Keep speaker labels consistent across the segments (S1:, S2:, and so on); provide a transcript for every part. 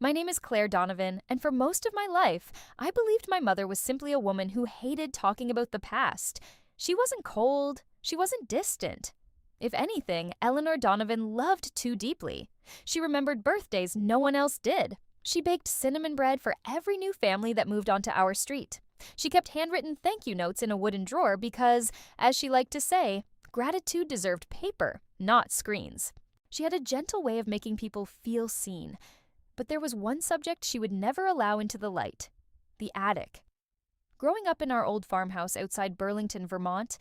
S1: My name is Claire Donovan, and for most of my life, I believed my mother was simply a woman who hated talking about the past. She wasn't cold, she wasn't distant. If anything, Eleanor Donovan loved too deeply. She remembered birthdays no one else did. She baked cinnamon bread for every new family that moved onto our street. She kept handwritten thank you notes in a wooden drawer because, as she liked to say, gratitude deserved paper, not screens. She had a gentle way of making people feel seen. But there was one subject she would never allow into the light: the attic. Growing up in our old farmhouse outside Burlington, Vermont,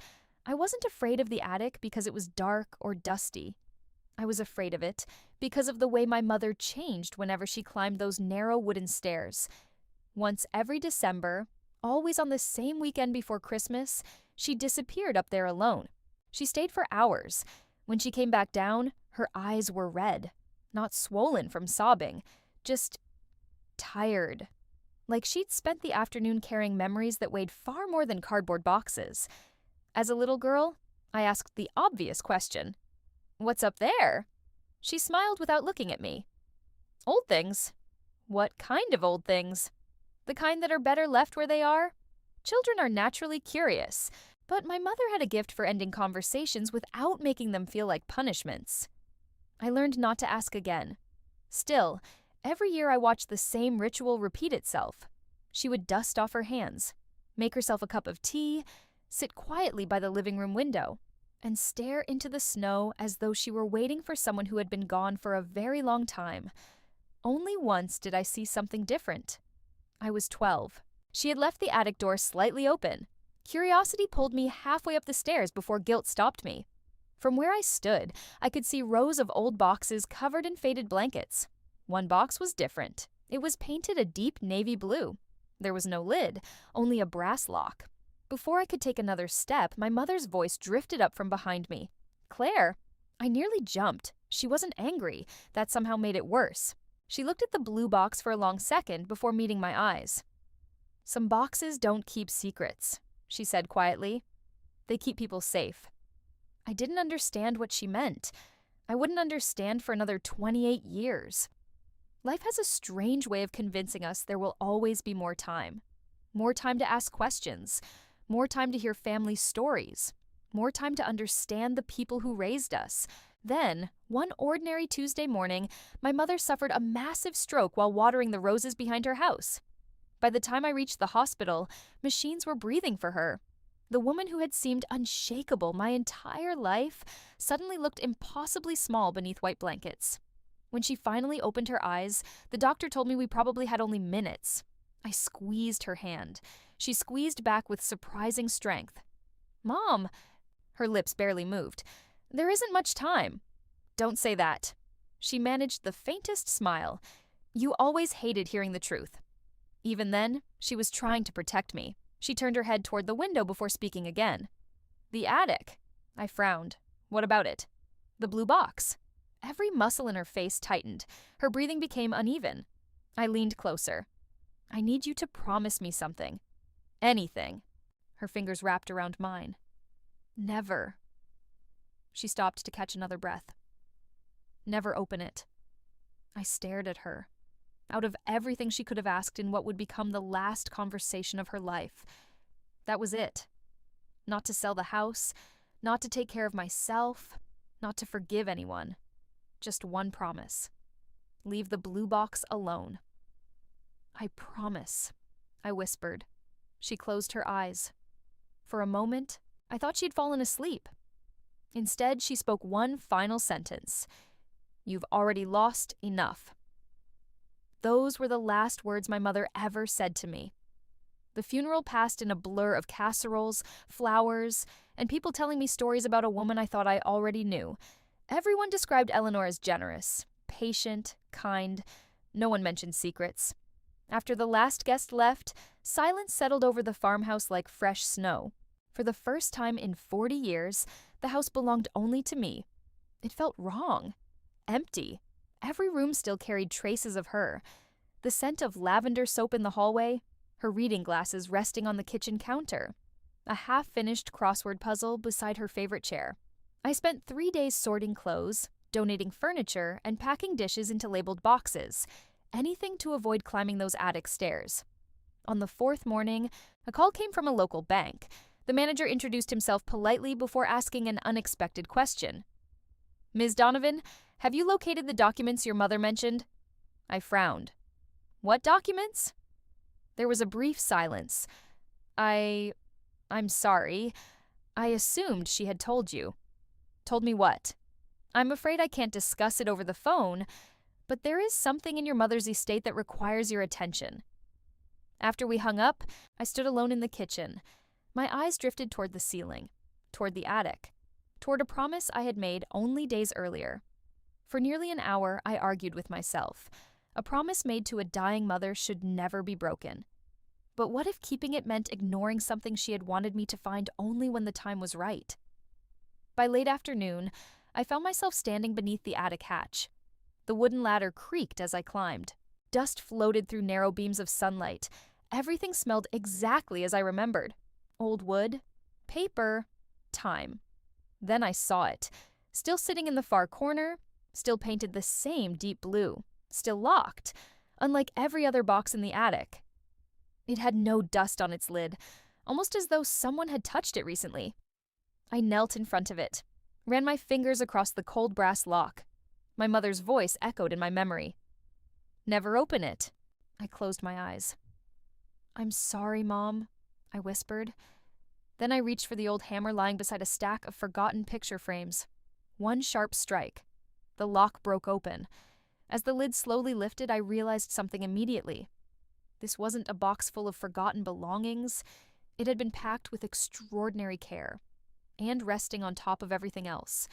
S1: I wasn't afraid of the attic because it was dark or dusty. I was afraid of it because of the way my mother changed whenever she climbed those narrow wooden stairs. Once every December, always on the same weekend before Christmas, she disappeared up there alone. She stayed for hours. When she came back down, her eyes were red, not swollen from sobbing, just tired. Like she'd spent the afternoon carrying memories that weighed far more than cardboard boxes. As a little girl, I asked the obvious question, "What's up there?" She smiled without looking at me. "Old things." "What kind of old things?" "The kind that are better left where they are." Children are naturally curious, but my mother had a gift for ending conversations without making them feel like punishments. I learned not to ask again. Still, every year I watched the same ritual repeat itself. She would dust off her hands, make herself a cup of tea, sit quietly by the living room window, and stare into the snow as though she were waiting for someone who had been gone for a very long time. Only once did I see something different. I was 12. She had left the attic door slightly open. Curiosity pulled me halfway up the stairs before guilt stopped me. From where I stood, I could see rows of old boxes covered in faded blankets. One box was different. It was painted a deep navy blue. There was no lid, only a brass lock. Before I could take another step, my mother's voice drifted up from behind me. "Claire!" I nearly jumped. She wasn't angry. That somehow made it worse. She looked at the blue box for a long second before meeting my eyes. "Some boxes don't keep secrets," she said quietly. "They keep people safe." I didn't understand what she meant. I wouldn't understand for another 28 years. Life has a strange way of convincing us there will always be more time. More time to ask questions. More time to hear family stories. More time to understand the people who raised us. Then, one ordinary Tuesday morning, my mother suffered a massive stroke while watering the roses behind her house. By the time I reached the hospital, machines were breathing for her. The woman who had seemed unshakable my entire life suddenly looked impossibly small beneath white blankets. When she finally opened her eyes, the doctor told me we probably had only minutes. I squeezed her hand. She squeezed back with surprising strength. "Mom!" Her lips barely moved. "There isn't much time." "Don't say that." She managed the faintest smile. "You always hated hearing the truth." Even then, she was trying to protect me. She turned her head toward the window before speaking again. "The attic." I frowned. "What about it?" "The blue box." Every muscle in her face tightened. Her breathing became uneven. I leaned closer. "I need you to promise me something." "Anything." Her fingers wrapped around mine. "Never." She stopped to catch another breath. "Never open it." I stared at her. Out of everything she could have asked in what would become the last conversation of her life, that was it. Not to sell the house, not to take care of myself, not to forgive anyone. Just one promise. Leave the blue box alone. "I promise," I whispered. She closed her eyes. For a moment, I thought she'd fallen asleep. Instead, she spoke one final sentence. "You've already lost enough." Those were the last words my mother ever said to me. The funeral passed in a blur of casseroles, flowers, and people telling me stories about a woman I thought I already knew. Everyone described Eleanor as generous, patient, kind. No one mentioned secrets. After the last guest left, silence settled over the farmhouse like fresh snow. For the first time in 40 years, the house belonged only to me. It felt wrong. Empty. Every room still carried traces of her. The scent of lavender soap in the hallway, her reading glasses resting on the kitchen counter, a half-finished crossword puzzle beside her favorite chair. I spent 3 days sorting clothes, donating furniture, and packing dishes into labeled boxes. anything to avoid climbing those attic stairs. On the fourth morning, a call came from a local bank. The manager introduced himself politely before asking an unexpected question. "Ms. Donovan, have you located the documents your mother mentioned?" I frowned. "What documents?" There was a brief silence. I'm sorry. I assumed she had told you." "Told me what?" "I'm afraid I can't discuss it over the phone, but there is something in your mother's estate that requires your attention." After we hung up, I stood alone in the kitchen. My eyes drifted toward the ceiling, toward the attic, toward a promise I had made only days earlier. For nearly an hour, I argued with myself. A promise made to a dying mother should never be broken. But what if keeping it meant ignoring something she had wanted me to find only when the time was right? By late afternoon, I found myself standing beneath the attic hatch. The wooden ladder creaked as I climbed. Dust floated through narrow beams of sunlight. Everything smelled exactly as I remembered. Old wood, paper, time. Then I saw it. Still sitting in the far corner, still painted the same deep blue, still locked, unlike every other box in the attic. It had no dust on its lid, almost as though someone had touched it recently. I knelt in front of it, ran my fingers across the cold brass lock. My mother's voice echoed in my memory. "Never open it." I closed my eyes. "I'm sorry, Mom," I whispered. Then I reached for the old hammer lying beside a stack of forgotten picture frames. One sharp strike. The lock broke open. As the lid slowly lifted, I realized something immediately. This wasn't a box full of forgotten belongings. It had been packed with extraordinary care, and resting on top of everything else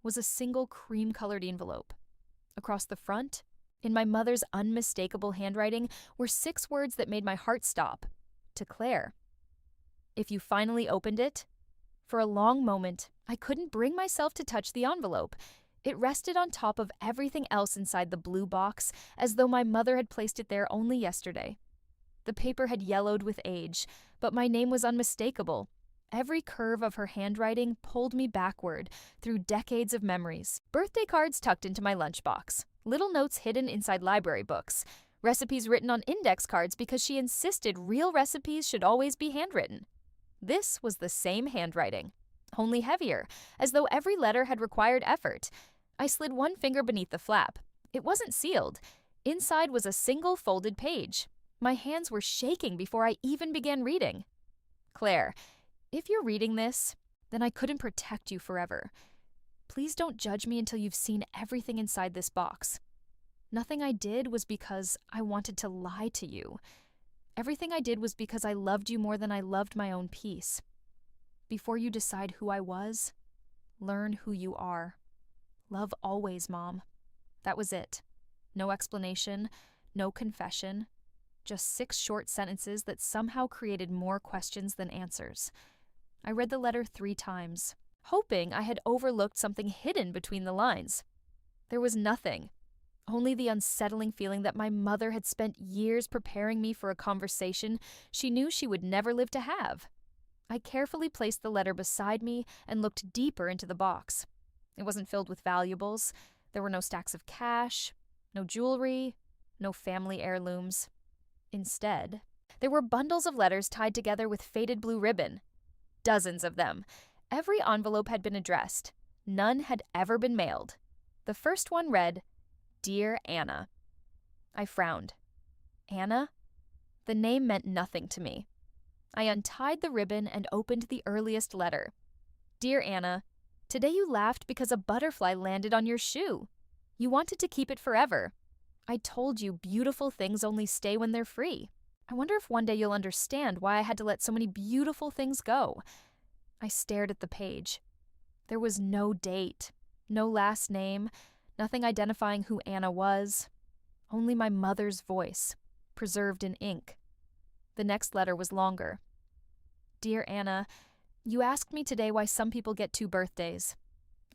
S1: was a single cream-colored envelope. Across the front, in my mother's unmistakable handwriting, were 6 words that made my heart stop. To Claire. If you finally opened it. For a long moment, I couldn't bring myself to touch the envelope. It rested on top of everything else inside the blue box, as though my mother had placed it there only yesterday. The paper had yellowed with age, but my name was unmistakable. Every curve of her handwriting pulled me backward through decades of memories. Birthday cards tucked into my lunchbox, little notes hidden inside library books, recipes written on index cards because she insisted real recipes should always be handwritten. This was the same handwriting, only heavier, as though every letter had required effort. I slid one finger beneath the flap. It wasn't sealed. Inside was a single folded page. My hands were shaking before I even began reading. "Claire, if you're reading this, then I couldn't protect you forever. Please don't judge me until you've seen everything inside this box. Nothing I did was because I wanted to lie to you. Everything I did was because I loved you more than I loved my own peace. Before you decide who I was, learn who you are. Love always, Mom." That was it. No explanation, no confession, just 6 short sentences that somehow created more questions than answers. I read the letter 3 times, hoping I had overlooked something hidden between the lines. There was nothing, only the unsettling feeling that my mother had spent years preparing me for a conversation she knew she would never live to have. I carefully placed the letter beside me and looked deeper into the box. It wasn't filled with valuables. There were no stacks of cash, no jewelry, no family heirlooms. Instead, there were bundles of letters tied together with faded blue ribbon. Dozens of them. Every envelope had been addressed. None had ever been mailed. The first one read, "Dear Anna." I frowned. Anna? The name meant nothing to me. I untied the ribbon and opened the earliest letter. "Dear Anna, today you laughed because a butterfly landed on your shoe. You wanted to keep it forever. I told you beautiful things only stay when they're free. I wonder if one day you'll understand why I had to let so many beautiful things go." I stared at the page. There was no date, no last name, nothing identifying who Anna was. Only my mother's voice, preserved in ink. The next letter was longer. "Dear Anna, you asked me today why some people get 2 birthdays.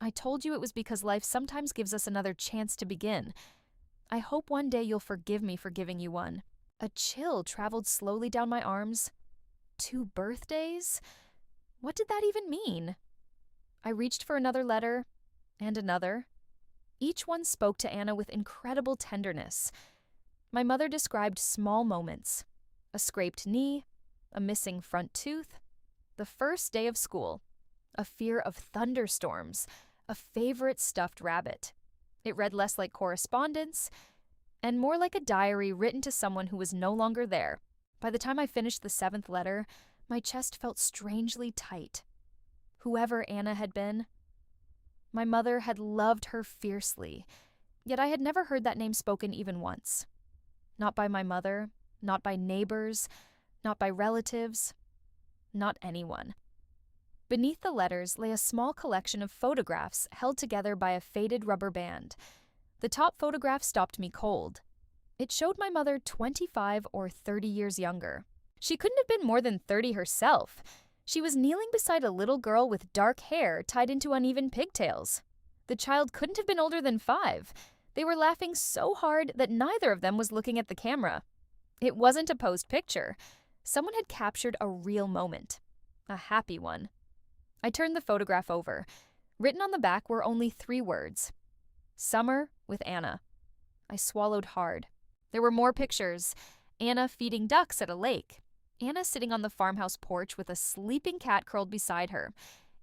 S1: I told you it was because life sometimes gives us another chance to begin. I hope one day you'll forgive me for giving you one." A chill traveled slowly down my arms. 2 birthdays? What did that even mean? I reached for another letter, and another. Each one spoke to Anna with incredible tenderness. My mother described small moments: a scraped knee, a missing front tooth, the first day of school, a fear of thunderstorms, a favorite stuffed rabbit. It read less like correspondence and more like a diary written to someone who was no longer there. By the time I finished the 7th letter, my chest felt strangely tight. Whoever Anna had been, my mother had loved her fiercely, yet I had never heard that name spoken even once. Not by my mother, not by neighbors, not by relatives, not anyone. Beneath the letters lay a small collection of photographs held together by a faded rubber band. The top photograph stopped me cold. It showed my mother 25 or 30 years younger. She couldn't have been more than 30 herself. She was kneeling beside a little girl with dark hair tied into uneven pigtails. The child couldn't have been older than 5. They were laughing so hard that neither of them was looking at the camera. It wasn't a posed picture. Someone had captured a real moment. A happy one. I turned the photograph over. Written on the back were only 3 words: Summer with Anna. I swallowed hard. There were more pictures. Anna feeding ducks at a lake. Anna sitting on the farmhouse porch with a sleeping cat curled beside her.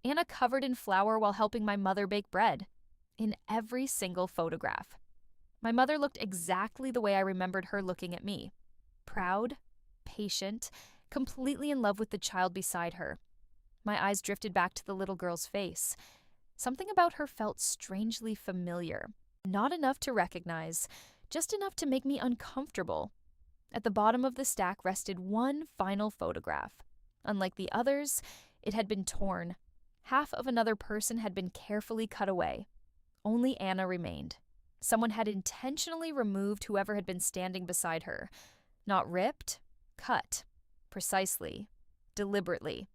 S1: Anna covered in flour while helping my mother bake bread. In every single photograph. My mother looked exactly the way I remembered her looking at me. Proud, patient, completely in love with the child beside her. My eyes drifted back to the little girl's face. Something about her felt strangely familiar. Not enough to recognize, just enough to make me uncomfortable. At the bottom of the stack rested one final photograph. Unlike the others, it had been torn. Half of another person had been carefully cut away. Only Anna remained. Someone had intentionally removed whoever had been standing beside her. Not ripped, cut. Precisely. Deliberately.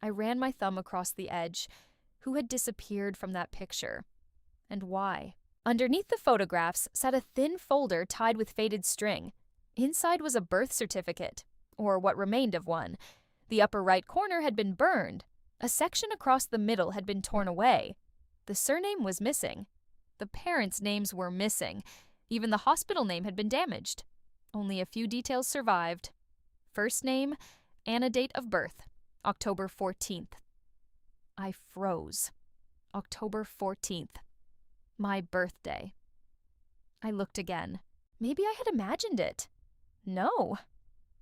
S1: I ran my thumb across the edge. Who had disappeared from that picture? And why? Underneath the photographs sat a thin folder tied with faded string. Inside was a birth certificate, or what remained of one. The upper right corner had been burned. A section across the middle had been torn away. The surname was missing. The parents' names were missing. Even the hospital name had been damaged. Only a few details survived. First name, Anna, date of birth, October 14th. I froze. October 14th. My birthday. I looked again. Maybe I had imagined it. No.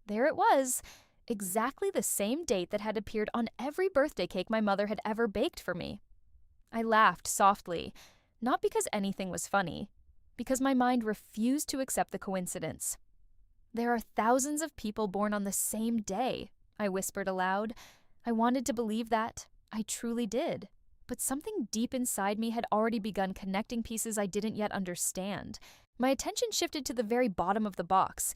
S1: There it was. Exactly the same date that had appeared on every birthday cake my mother had ever baked for me. I laughed softly, not because anything was funny, because my mind refused to accept the coincidence. There are thousands of people born on the same day, I whispered aloud. I wanted to believe that. I truly did. But something deep inside me had already begun connecting pieces I didn't yet understand. My attention shifted to the very bottom of the box.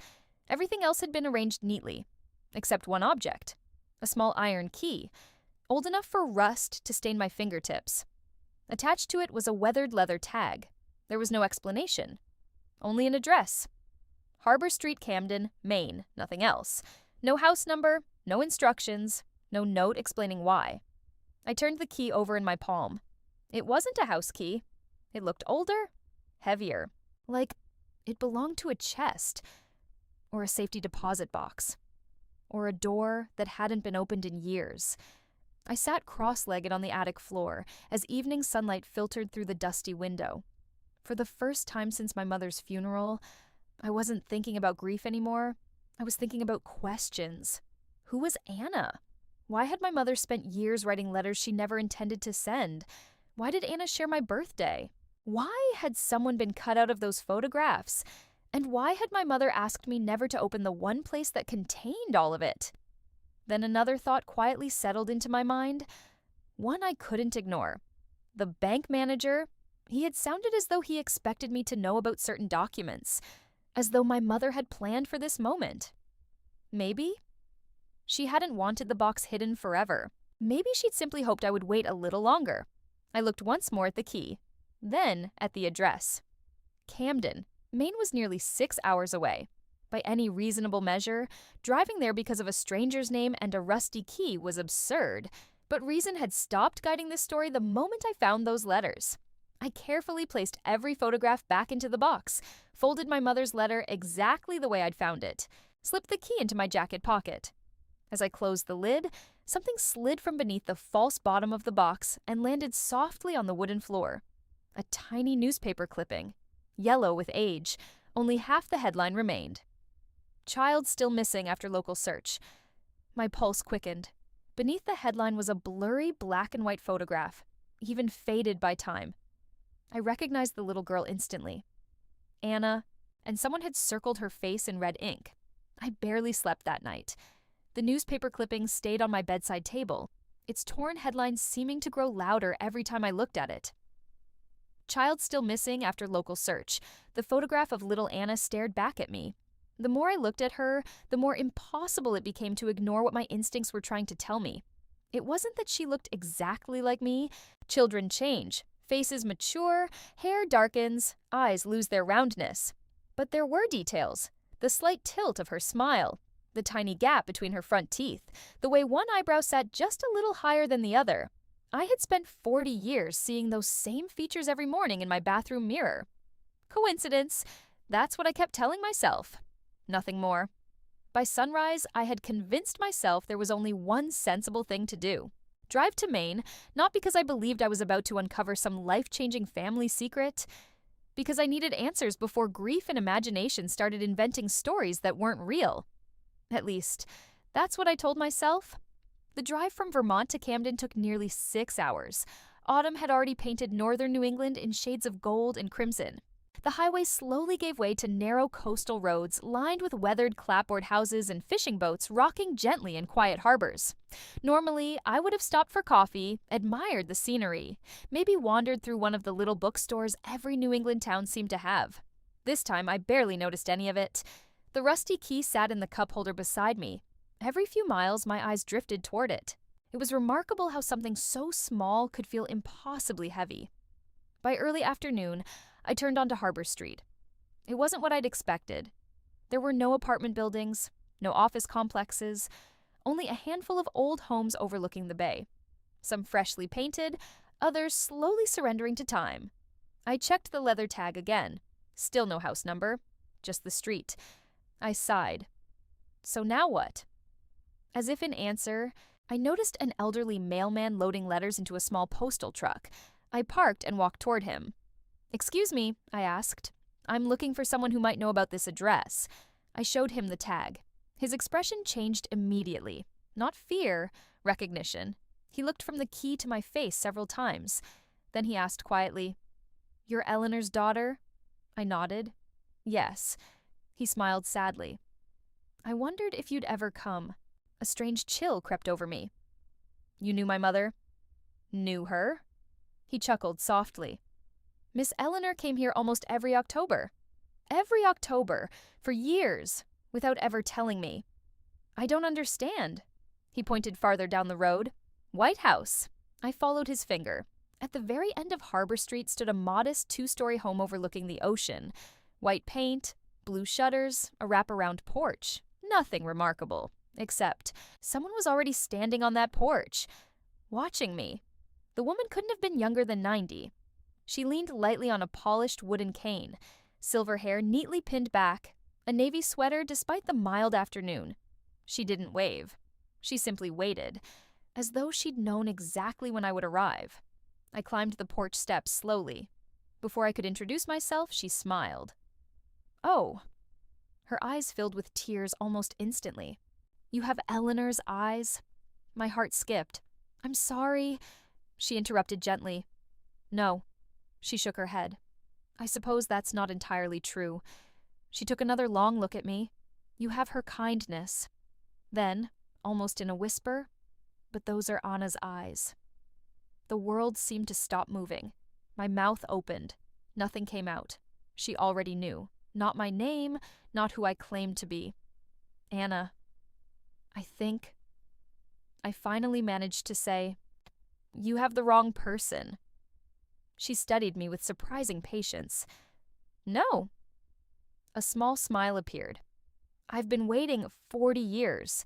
S1: Everything else had been arranged neatly, except one object, a small iron key, old enough for rust to stain my fingertips. Attached to it was a weathered leather tag. There was no explanation, only an address. Harbor Street, Camden, Maine, nothing else. No house number, no instructions, no note explaining why. I turned the key over in my palm. It wasn't a house key. It looked older, heavier, like it belonged to a chest, or a safety deposit box, or a door that hadn't been opened in years. I sat cross-legged on the attic floor as evening sunlight filtered through the dusty window. For the first time since my mother's funeral, I wasn't thinking about grief anymore. I was thinking about questions. Who was Anna? Why had my mother spent years writing letters she never intended to send? Why did Anna share my birthday? Why had someone been cut out of those photographs? And why had my mother asked me never to open the one place that contained all of it? Then another thought quietly settled into my mind, one I couldn't ignore. The bank manager, he had sounded as though he expected me to know about certain documents, as though my mother had planned for this moment. Maybe she hadn't wanted the box hidden forever. Maybe she'd simply hoped I would wait a little longer. I looked once more at the key, then at the address. Camden, Maine was nearly 6 hours away. By any reasonable measure, driving there because of a stranger's name and a rusty key was absurd, but reason had stopped guiding this story the moment I found those letters. I carefully placed every photograph back into the box, folded my mother's letter exactly the way I'd found it, slipped the key into my jacket pocket. As I closed the lid, something slid from beneath the false bottom of the box and landed softly on the wooden floor. A tiny newspaper clipping, yellow with age. Only half the headline remained. Child still missing after local search. My pulse quickened. Beneath the headline was a blurry black and white photograph, even faded by time. I recognized the little girl instantly. Anna, and someone had circled her face in red ink. I barely slept that night. The newspaper clipping stayed on my bedside table, its torn headlines seeming to grow louder every time I looked at it. Child still missing after local search. The photograph of little Anna stared back at me. The more I looked at her, the more impossible it became to ignore what my instincts were trying to tell me. It wasn't that she looked exactly like me. Children change. Faces mature, hair darkens, eyes lose their roundness. But there were details. The slight tilt of her smile, the tiny gap between her front teeth, the way one eyebrow sat just a little higher than the other. I had spent 40 years seeing those same features every morning in my bathroom mirror. Coincidence? That's what I kept telling myself. Nothing more. By sunrise, I had convinced myself there was only one sensible thing to do. Drive to Maine, not because I believed I was about to uncover some life-changing family secret, because I needed answers before grief and imagination started inventing stories that weren't real. At least, that's what I told myself. The drive from Vermont to Camden took nearly 6 hours. Autumn had already painted northern New England in shades of gold and crimson. The highway slowly gave way to narrow coastal roads lined with weathered clapboard houses and fishing boats rocking gently in quiet harbors. Normally, I would have stopped for coffee, admired the scenery, maybe wandered through one of the little bookstores every New England town seemed to have. This time, I barely noticed any of it. The rusty key sat in the cup holder beside me. Every few miles, my eyes drifted toward it. It was remarkable how something so small could feel impossibly heavy. By early afternoon, I turned onto Harbor Street. It wasn't what I'd expected. There were no apartment buildings, no office complexes, only a handful of old homes overlooking the bay. Some freshly painted, others slowly surrendering to time. I checked the leather tag again. Still no house number, just the street. I sighed. So now what? As if in answer, I noticed an elderly mailman loading letters into a small postal truck. I parked and walked toward him. "Excuse me," I asked. "I'm looking for someone who might know about this address." I showed him the tag. His expression changed immediately. Not fear, recognition. He looked from the key to my face several times. Then he asked quietly, "You're Eleanor's daughter?" I nodded. "Yes." He smiled sadly. "I wondered if you'd ever come." A strange chill crept over me. "You knew my mother?" "Knew her?" He chuckled softly. "Miss Eleanor came here almost every October. Every October, for years, without ever telling me." "I don't understand." He pointed farther down the road. "White House." I followed his finger. At the very end of Harbor Street stood a modest 2-story home overlooking the ocean. White paint, blue shutters, a wraparound porch. Nothing remarkable, except someone was already standing on that porch, watching me. The woman couldn't have been younger than 90. She leaned lightly on a polished wooden cane, silver hair neatly pinned back, a navy sweater despite the mild afternoon. She didn't wave. She simply waited, as though she'd known exactly when I would arrive. I climbed the porch steps slowly. Before I could introduce myself, she smiled. "Oh." Her eyes filled with tears almost instantly. "You have Eleanor's eyes." My heart skipped. "I'm sorry." She interrupted gently. "No." She shook her head. "I suppose that's not entirely true." She took another long look at me. "You have her kindness." Then, almost in a whisper, "But those are Anna's eyes." The world seemed to stop moving. My mouth opened. Nothing came out. She already knew. Not my name, not who I claimed to be. "Anna, I think..." I finally managed to say, "You have the wrong person." She studied me with surprising patience. "No." A small smile appeared. "I've been waiting 40 years.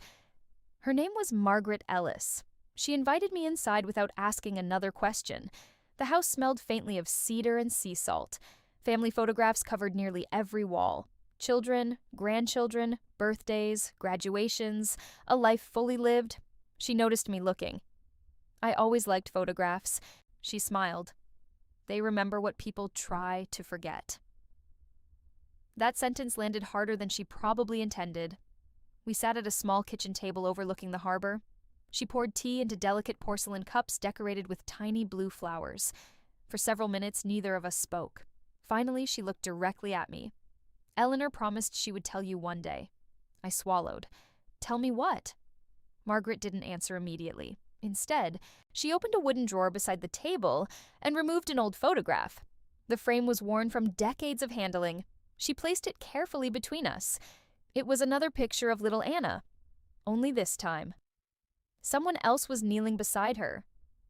S1: Her name was Margaret Ellis. She invited me inside without asking another question. The house smelled faintly of cedar and sea salt. Family photographs covered nearly every wall. Children, grandchildren, birthdays, graduations, a life fully lived. She noticed me looking. I always liked photographs. She smiled. They remember what people try to forget. That sentence landed harder than she probably intended. We sat at a small kitchen table overlooking the harbor. She poured tea into delicate porcelain cups decorated with tiny blue flowers. For several minutes, neither of us spoke. Finally, she looked directly at me. Eleanor promised she would tell you one day. I swallowed. Tell me what? Margaret didn't answer immediately. Instead, she opened a wooden drawer beside the table and removed an old photograph. The frame was worn from decades of handling. She placed it carefully between us. It was another picture of little Anna. Only this time, someone else was kneeling beside her.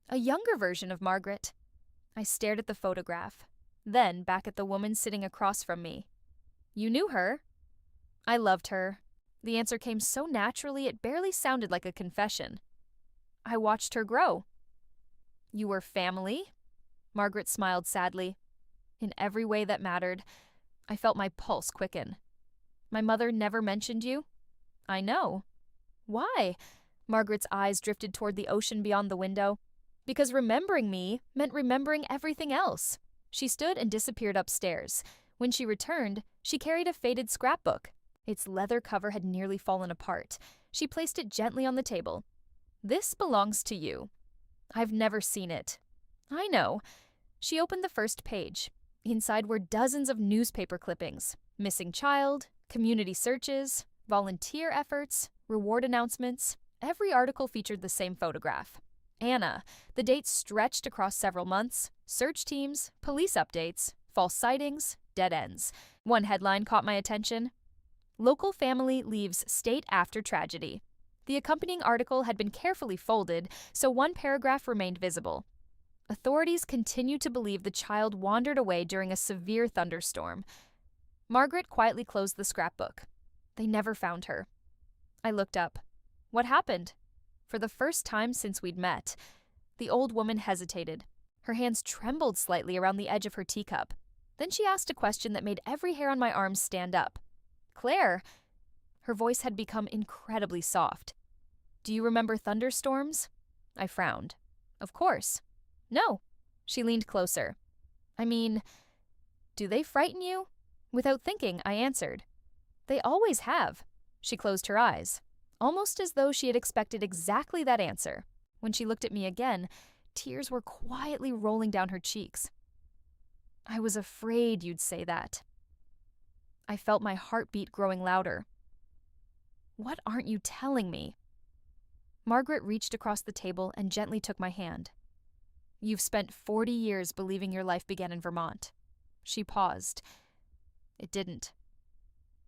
S1: A younger version of Margaret. I stared at the photograph, then back at the woman sitting across from me. You knew her? I loved her. The answer came so naturally it barely sounded like a confession. I watched her grow. You were family? Margaret smiled sadly. In every way that mattered. I felt my pulse quicken. My mother never mentioned you? I know. Why? Margaret's eyes drifted toward the ocean beyond the window. Because remembering me meant remembering everything else. She stood and disappeared upstairs. When she returned, she carried a faded scrapbook. Its leather cover had nearly fallen apart. She placed it gently on the table. This belongs to you. I've never seen it. I know. She opened the first page. Inside were dozens of newspaper clippings. Missing child, community searches, volunteer efforts, reward announcements. Every article featured the same photograph. Anna. The dates stretched across several months. Search teams, police updates, false sightings, dead ends. One headline caught my attention. Local family leaves state after tragedy. The accompanying article had been carefully folded, so one paragraph remained visible. Authorities continue to believe the child wandered away during a severe thunderstorm. Margaret quietly closed the scrapbook. They never found her. I looked up. What happened? For the first time since we'd met, the old woman hesitated. Her hands trembled slightly around the edge of her teacup. Then she asked a question that made every hair on my arms stand up. Claire. Her voice had become incredibly soft. Do you remember thunderstorms? I frowned. Of course. No. She leaned closer. I mean, do they frighten you? Without thinking, I answered. They always have. She closed her eyes, almost as though she had expected exactly that answer. When she looked at me again, tears were quietly rolling down her cheeks. I was afraid you'd say that. I felt my heartbeat growing louder. What aren't you telling me? Margaret reached across the table and gently took my hand. You've spent 40 years believing your life began in Vermont. She paused. It didn't.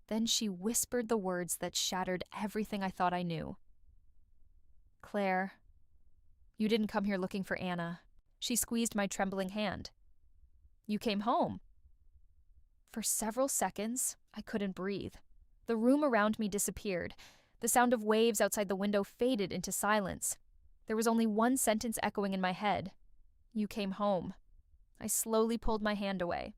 S1: Then she whispered the words that shattered everything I thought I knew. Claire, you didn't come here looking for Anna. She squeezed my trembling hand. You came home. For several seconds, I couldn't breathe. The room around me disappeared. The sound of waves outside the window faded into silence. There was only one sentence echoing in my head. You came home. I slowly pulled my hand away.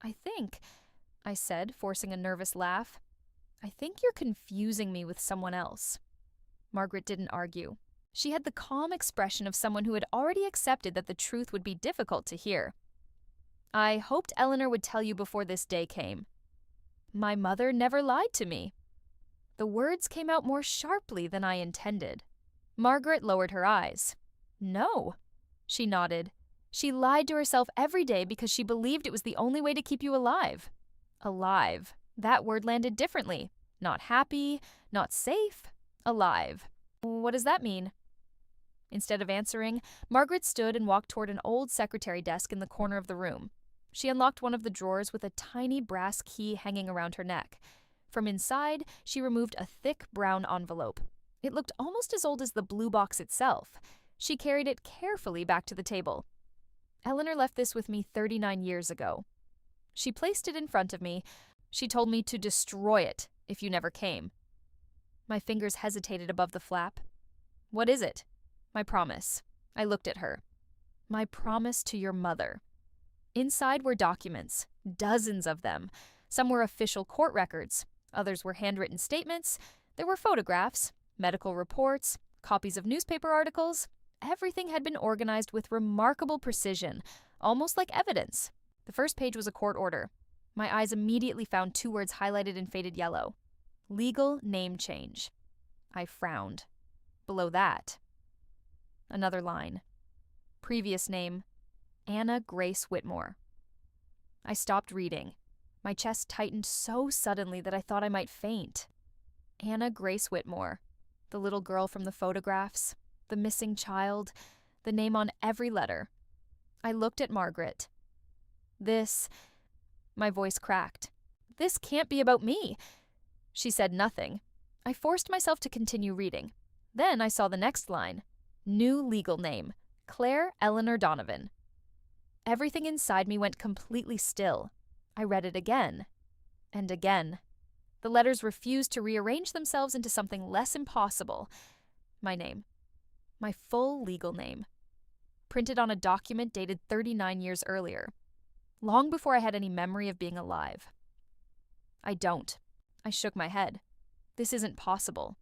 S1: I said, forcing a nervous laugh. I think you're confusing me with someone else. Margaret didn't argue. She had the calm expression of someone who had already accepted that the truth would be difficult to hear. I hoped Eleanor would tell you before this day came. My mother never lied to me. The words came out more sharply than I intended. Margaret lowered her eyes. No. She nodded. She lied to herself every day because she believed it was the only way to keep you alive. Alive. That word landed differently. Not happy, not safe. Alive. What does that mean? Instead of answering, Margaret stood and walked toward an old secretary desk in the corner of the room. She unlocked one of the drawers with a tiny brass key hanging around her neck. From inside, she removed a thick brown envelope. It looked almost as old as the blue box itself. She carried it carefully back to the table. Eleanor left this with me 39 years ago. She placed it in front of me. She told me to destroy it if you never came. My fingers hesitated above the flap. What is it? My promise. I looked at her. My promise to your mother. Inside were documents, dozens of them. Some were official court records, others were handwritten statements. There were photographs, medical reports, copies of newspaper articles. Everything had been organized with remarkable precision, almost like evidence. The first page was a court order. My eyes immediately found 2 words highlighted in faded yellow. Legal name change. I frowned. Below that, another line. Previous name, Anna Grace Whitmore. I stopped reading. My chest tightened so suddenly that I thought I might faint. Anna Grace Whitmore, the little girl from the photographs, the missing child, the name on every letter. I looked at Margaret. My voice cracked. This can't be about me. She said nothing. I forced myself to continue reading. Then I saw the next line. New legal name, Claire Eleanor Donovan. Everything inside me went completely still. I read it again and again. The letters refused to rearrange themselves into something less impossible. My name. My full legal name. Printed on a document dated 39 years earlier. Long before I had any memory of being alive. I don't. I shook my head. This isn't possible.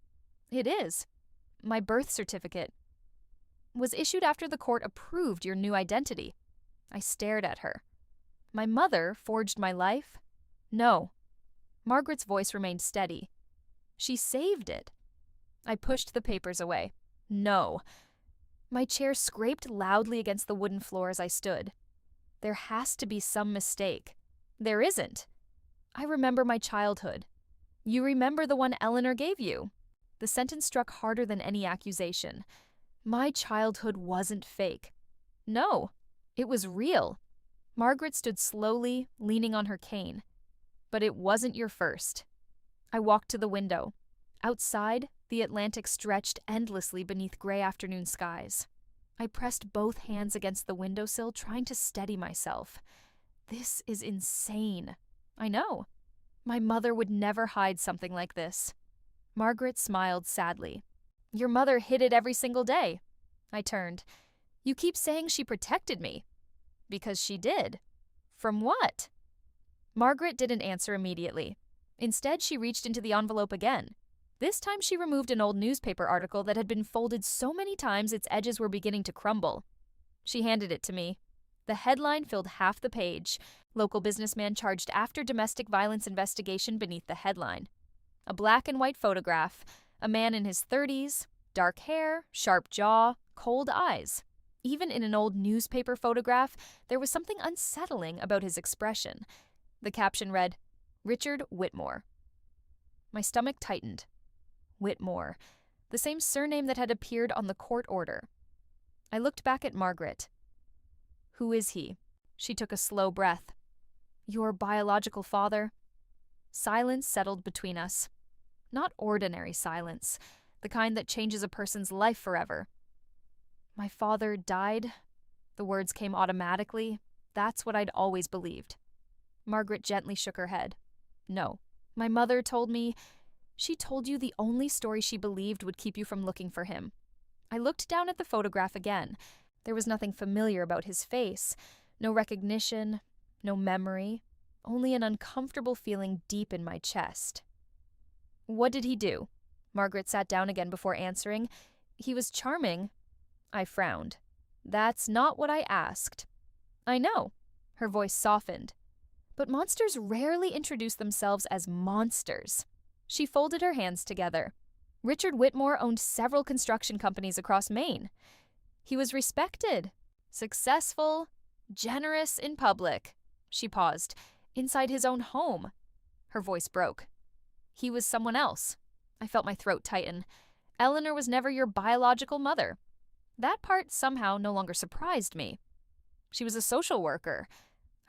S1: It is. My birth certificate was issued after the court approved your new identity. I stared at her. My mother forged my life? No. Margaret's voice remained steady. She saved it. I pushed the papers away. No. My chair scraped loudly against the wooden floor as I stood. There has to be some mistake. There isn't. I remember my childhood. You remember the one Eleanor gave you. The sentence struck harder than any accusation. My childhood wasn't fake. No, it was real. Margaret stood slowly, leaning on her cane. But it wasn't your first. I walked to the window. Outside, the Atlantic stretched endlessly beneath gray afternoon skies. I pressed both hands against the windowsill, trying to steady myself. This is insane. I know. My mother would never hide something like this. Margaret smiled sadly. Your mother hid it every single day. I turned. You keep saying she protected me. Because she did. From what? Margaret didn't answer immediately. Instead, she reached into the envelope again. This time she removed an old newspaper article that had been folded so many times its edges were beginning to crumble. She handed it to me. The headline filled half the page. Local businessman charged after domestic violence investigation beneath the headline. A black and white photograph. A man in his 30s. Dark hair, sharp jaw, cold eyes. Even in an old newspaper photograph, there was something unsettling about his expression. The caption read, Richard Whitmore. My stomach tightened. Whitmore, the same surname that had appeared on the court order. I looked back at Margaret. Who is he? She took a slow breath. Your biological father? Silence settled between us. Not ordinary silence, the kind that changes a person's life forever. My father died? The words came automatically. That's what I'd always believed. Margaret gently shook her head. No. My mother told me. She told you the only story she believed would keep you from looking for him. I looked down at the photograph again. There was nothing familiar about his face. No recognition, no memory, only an uncomfortable feeling deep in my chest. What did he do? Margaret sat down again before answering. He was charming. I frowned. That's not what I asked. I know. Her voice softened. But monsters rarely introduce themselves as monsters. She folded her hands together. Richard Whitmore owned several construction companies across Maine. He was respected, successful, generous in public. She paused. Inside his own home. Her voice broke. He was someone else. I felt my throat tighten. Eleanor was never your biological mother. That part somehow no longer surprised me. She was a social worker.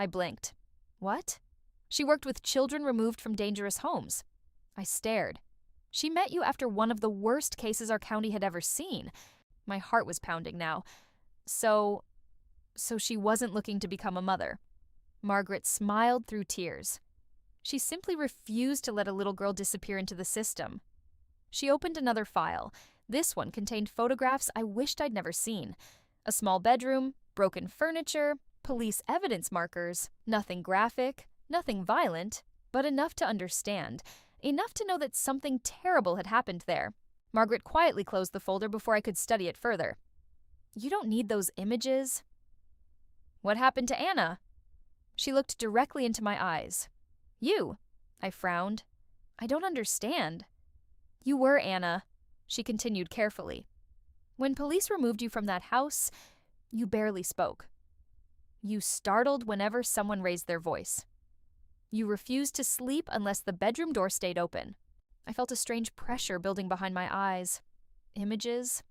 S1: I blinked. What? She worked with children removed from dangerous homes. I stared. She met you after one of the worst cases our county had ever seen. My heart was pounding now. So she wasn't looking to become a mother. Margaret smiled through tears. She simply refused to let a little girl disappear into the system. She opened another file. This one contained photographs I wished I'd never seen. A small bedroom, Broken furniture, police evidence markers, nothing graphic, nothing violent, but enough to understand, enough to know that something terrible had happened there. Margaret quietly closed the folder before I could study it further. You don't need those images. What happened to Anna? She looked directly into my eyes. You. I frowned. I don't understand. You were Anna, she continued carefully. When police removed you from that house, you barely spoke. You startled whenever someone raised their voice. You refused to sleep unless the bedroom door stayed open. I felt a strange pressure building behind my eyes. Images?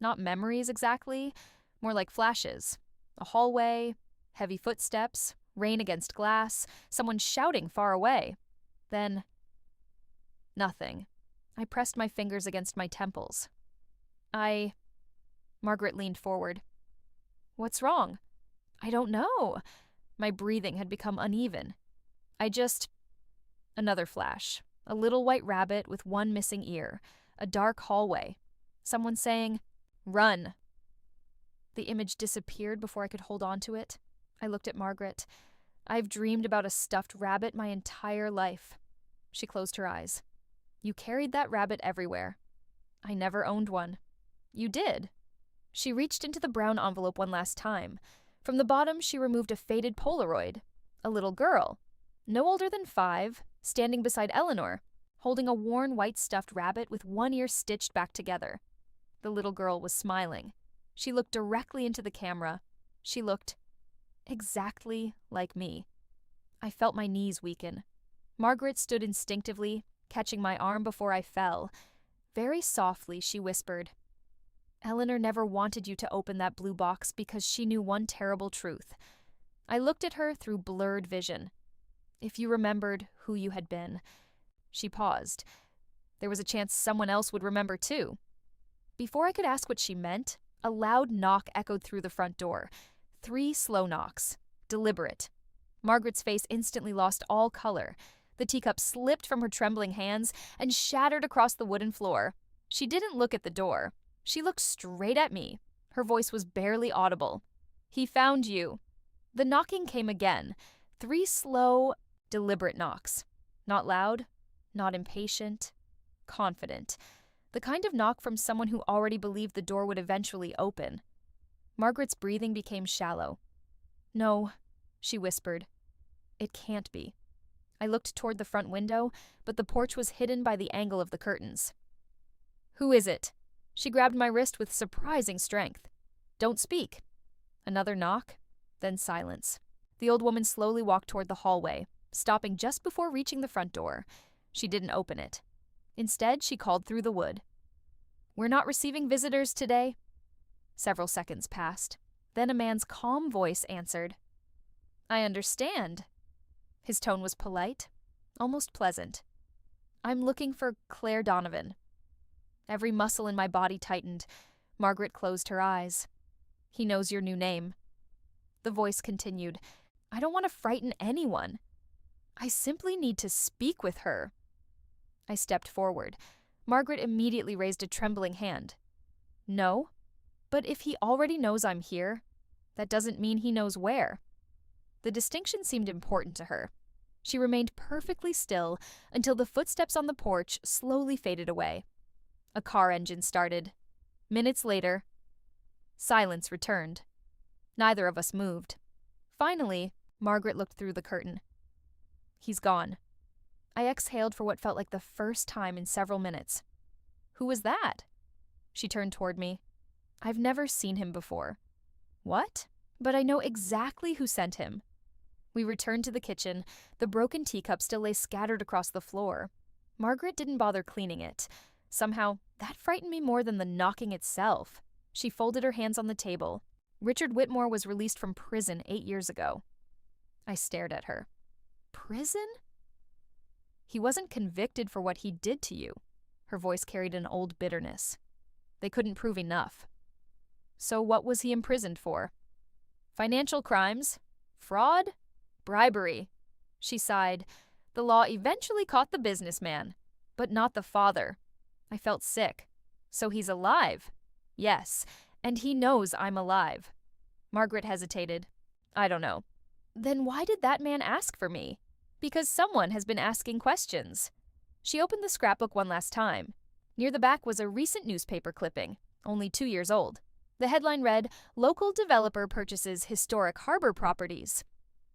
S1: Not memories exactly, more like flashes. A hallway, heavy footsteps, rain against glass, someone shouting far away. Then, nothing. I pressed my fingers against my temples. Margaret leaned forward. What's wrong? I don't know. My breathing had become uneven. Another flash. A little white rabbit with one missing ear. A dark hallway. Someone saying, "Run." The image disappeared before I could hold on to it. I looked at Margaret. I've dreamed about a stuffed rabbit my entire life. She closed her eyes. You carried that rabbit everywhere. I never owned one. You did. She reached into the brown envelope one last time. From the bottom, she removed a faded Polaroid. A little girl, no older than 5, standing beside Eleanor, holding a worn white stuffed rabbit with one ear stitched back together. The little girl was smiling. She looked directly into the camera. She looked exactly like me. I felt my knees weaken. Margaret stood instinctively, catching my arm before I fell. Very softly, she whispered, Eleanor never wanted you to open that blue box because she knew one terrible truth. I looked at her through blurred vision. If you remembered who you had been. She paused. There was a chance someone else would remember too. Before I could ask what she meant, a loud knock echoed through the front door. 3 slow knocks. Deliberate. Margaret's face instantly lost all color. The teacup slipped from her trembling hands and shattered across the wooden floor. She didn't look at the door. She looked straight at me. Her voice was barely audible. He found you. The knocking came again. 3 slow, deliberate knocks. Not loud, not impatient, confident. The kind of knock from someone who already believed the door would eventually open. Margaret's breathing became shallow. No, she whispered. It can't be. I looked toward the front window, but the porch was hidden by the angle of the curtains. Who is it? She grabbed my wrist with surprising strength. Don't speak. Another knock, then silence. The old woman slowly walked toward the hallway, stopping just before reaching the front door. She didn't open it. Instead, she called through the wood. We're not receiving visitors today. Several seconds passed. Then a man's calm voice answered. I understand. His tone was polite, almost pleasant. I'm looking for Claire Donovan. Every muscle in my body tightened. Margaret closed her eyes. He knows your new name. The voice continued. I don't want to frighten anyone. I simply need to speak with her. I stepped forward. Margaret immediately raised a trembling hand. No, but if he already knows I'm here, that doesn't mean he knows where. The distinction seemed important to her. She remained perfectly still until the footsteps on the porch slowly faded away. A car engine started. Minutes later, silence returned. Neither of us moved. Finally, Margaret looked through the curtain. He's gone. I exhaled for what felt like the first time in several minutes. Who was that? She turned toward me. I've never seen him before. What? But I know exactly who sent him. We returned to the kitchen. The broken teacup still lay scattered across the floor. Margaret didn't bother cleaning it. Somehow, that frightened me more than the knocking itself. She folded her hands on the table. Richard Whitmore was released from prison 8 years ago. I stared at her. Prison? He wasn't convicted for what he did to you. Her voice carried an old bitterness. They couldn't prove enough. So what was he imprisoned for? Financial crimes? Fraud? Bribery? She sighed. The law eventually caught the businessman, but not the father. I felt sick. So he's alive? Yes, and he knows I'm alive. Margaret hesitated. I don't know. Then why did that man ask for me? Because someone has been asking questions. She opened the scrapbook one last time. Near the back was a recent newspaper clipping, only 2 years old. The headline read, "Local developer purchases historic harbor properties."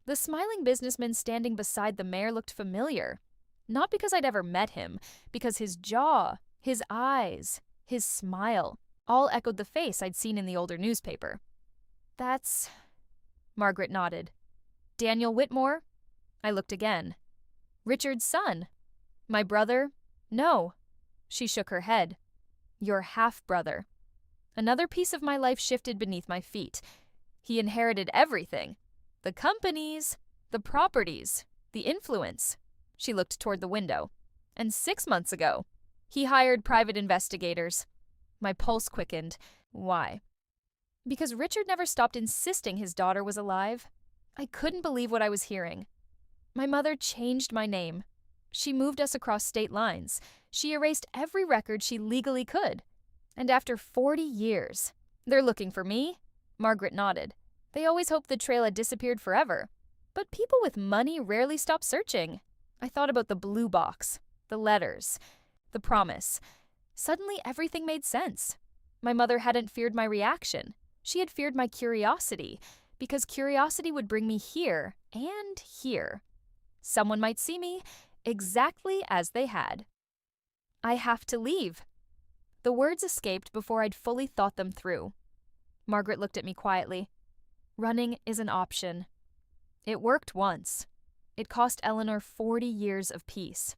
S1: The smiling businessman standing beside the mayor looked familiar. Not because I'd ever met him, because his jaw, his eyes, his smile, all echoed the face I'd seen in the older newspaper. That's... Margaret nodded. Daniel Whitmore? I looked again. Richard's son. My brother? No. She shook her head. Your half-brother. Another piece of my life shifted beneath my feet. He inherited everything. The companies, the properties, the influence. She looked toward the window. And 6 months ago, he hired private investigators. My pulse quickened. Why? Because Richard never stopped insisting his daughter was alive. I couldn't believe what I was hearing. My mother changed my name. She moved us across state lines. She erased every record she legally could. And after 40 years, they're looking for me? Margaret nodded. They always hoped the trail had disappeared forever. But people with money rarely stop searching. I thought about the blue box, the letters, the promise. Suddenly everything made sense. My mother hadn't feared my reaction. She had feared my curiosity, because curiosity would bring me here and here. Someone might see me exactly as they had. I have to leave. The words escaped before I'd fully thought them through. Margaret looked at me quietly. Running is an option. It worked once. It cost Eleanor 40 years of peace.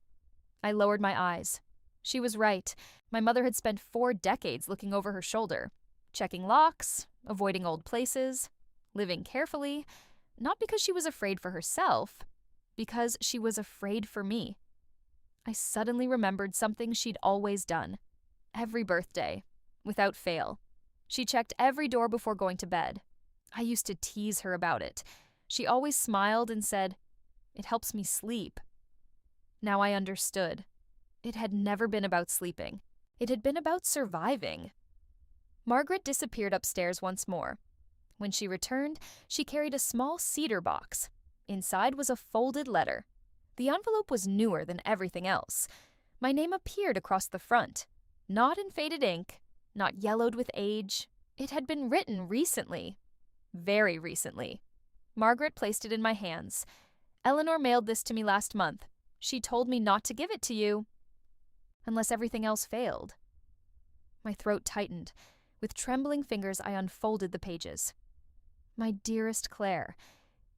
S1: I lowered my eyes. She was right. My mother had spent 4 decades looking over her shoulder, checking locks, avoiding old places, living carefully, not because she was afraid for herself, because she was afraid for me. I suddenly remembered something she'd always done. Every birthday, without fail. She checked every door before going to bed. I used to tease her about it. She always smiled and said, "It helps me sleep." Now I understood. It had never been about sleeping. It had been about surviving. Margaret disappeared upstairs once more. When she returned, she carried a small cedar box. Inside was a folded letter. The envelope was newer than everything else. My name appeared across the front. Not in faded ink, not yellowed with age. It had been written recently. Very recently. Margaret placed it in my hands. Eleanor mailed this to me last month. She told me not to give it to you unless everything else failed. My throat tightened. With trembling fingers, I unfolded the pages. My dearest Claire,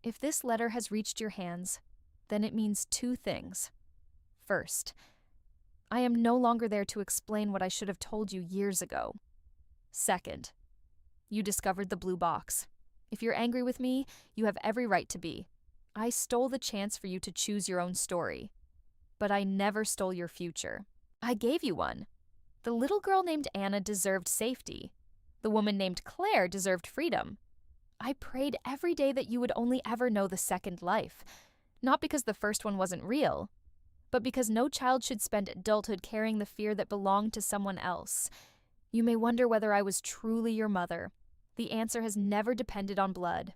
S1: if this letter has reached your hands, then it means 2 things. First, I am no longer there to explain what I should have told you years ago. Second, you discovered the blue box. If you're angry with me, you have every right to be. I stole the chance for you to choose your own story. But I never stole your future. I gave you one. The little girl named Anna deserved safety. The woman named Claire deserved freedom. I prayed every day that you would only ever know the second life, not because the first one wasn't real, but because no child should spend adulthood carrying the fear that belonged to someone else. You may wonder whether I was truly your mother. The answer has never depended on blood.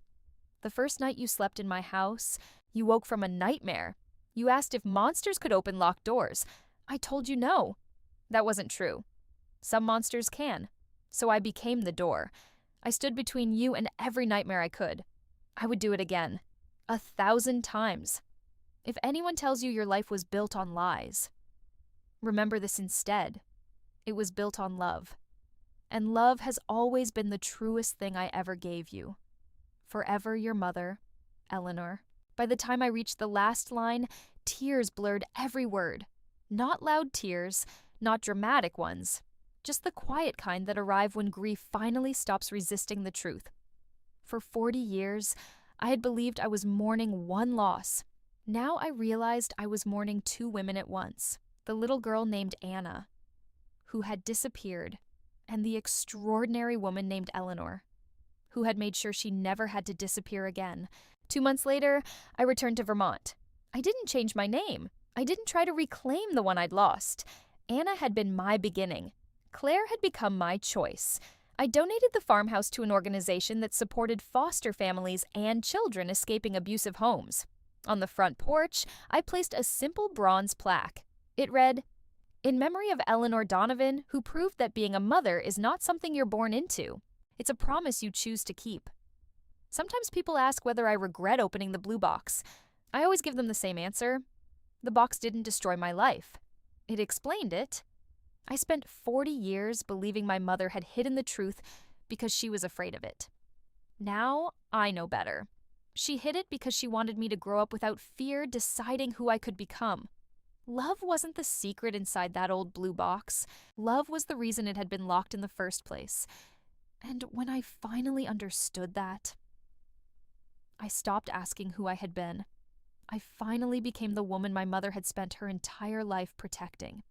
S1: The first night you slept in my house, you woke from a nightmare. You asked if monsters could open locked doors. I told you no. That wasn't true. Some monsters can. So I became the door. I stood between you and every nightmare I could. I would do it again. 1,000 times. If anyone tells you your life was built on lies, remember this instead. It was built on love. And love has always been the truest thing I ever gave you. Forever your mother, Eleanor. By the time I reached the last line, tears blurred every word. Not loud tears, not dramatic ones, just the quiet kind that arrive when grief finally stops resisting the truth. For 40 years, I had believed I was mourning one loss. Now I realized I was mourning 2 women at once. The little girl named Anna, who had disappeared, and the extraordinary woman named Eleanor, who had made sure she never had to disappear again. 2 months later, I returned to Vermont. I didn't change my name. I didn't try to reclaim the one I'd lost. Anna had been my beginning. Claire had become my choice. I donated the farmhouse to an organization that supported foster families and children escaping abusive homes. On the front porch, I placed a simple bronze plaque. It read, "In memory of Eleanor Donovan, who proved that being a mother is not something you're born into. It's a promise you choose to keep." Sometimes people ask whether I regret opening the blue box. I always give them the same answer. The box didn't destroy my life. It explained it. I spent 40 years believing my mother had hidden the truth because she was afraid of it. Now I know better. She hid it because she wanted me to grow up without fear deciding who I could become. Love wasn't the secret inside that old blue box. Love was the reason it had been locked in the first place. And when I finally understood that, I stopped asking who I had been. I finally became the woman my mother had spent her entire life protecting.